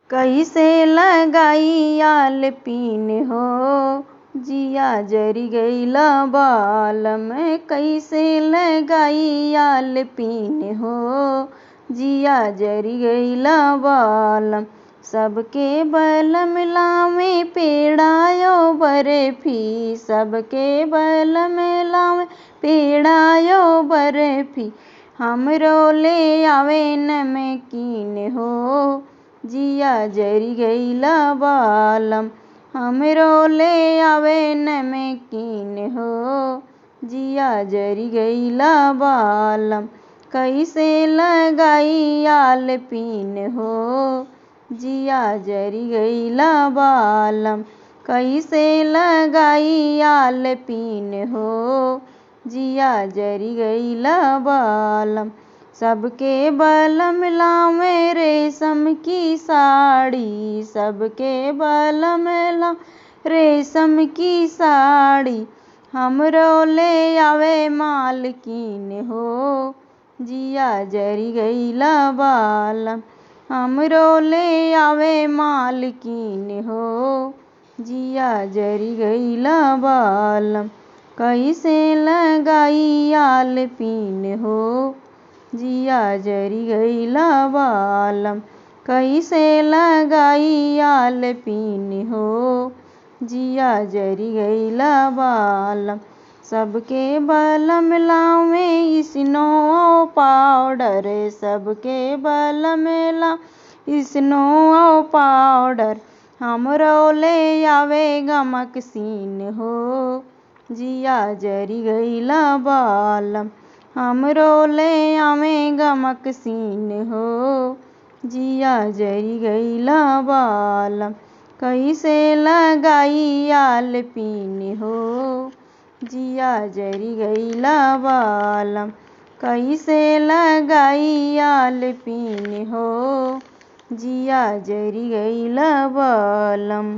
कैसे लगाई आल पीन हो, जिया जरी गईला बालम। कैसे लगाई आल पीन हो, जिया जरी गईला बालम। सबके बलम लावे पेड़ायो बर्फी, सबके बलम लावे पेड़ायो बर्फी। हमरो ले आवे नमकीन हो, जिया जरी गईला बालम। हमरो ले आवे नमकीन हो, जिया जरी गईला बालम। कैसे लगाई आल पीन हो, जिया जरी गईला बालम। कैसे लगाई आल पीन हो, जिया जरी गईला बालम। सबके बलम लावे रेशम की साड़ी, सबके बलम लावे रेशम की साड़ी। हमरो ले आवे मालकीन हो, जिया जरी गईला बालम। हमरो ले आवे मालकीन हो, जिया जरी गईला बालम। कैसे लगाई आल पीन हो, जिया जरी गईला बालम। कैसे लगाई आल पीन हो, जिया जरी गईला बालम। सबके बलम लावे स्नो पाउडर, सबके बलम लावे स्नो पाउडर। हमरो ले आवे गमक सीन हो, जिया जरी गईला बालम। हमरो ले आवे गमक सीन हो, जिया जरी गईला बालम। कैसे लगाई आल पीन हो, जिया जरी गईला बालम। कैसे लगाई आल पीन हो, जिया जरी गईला बालम।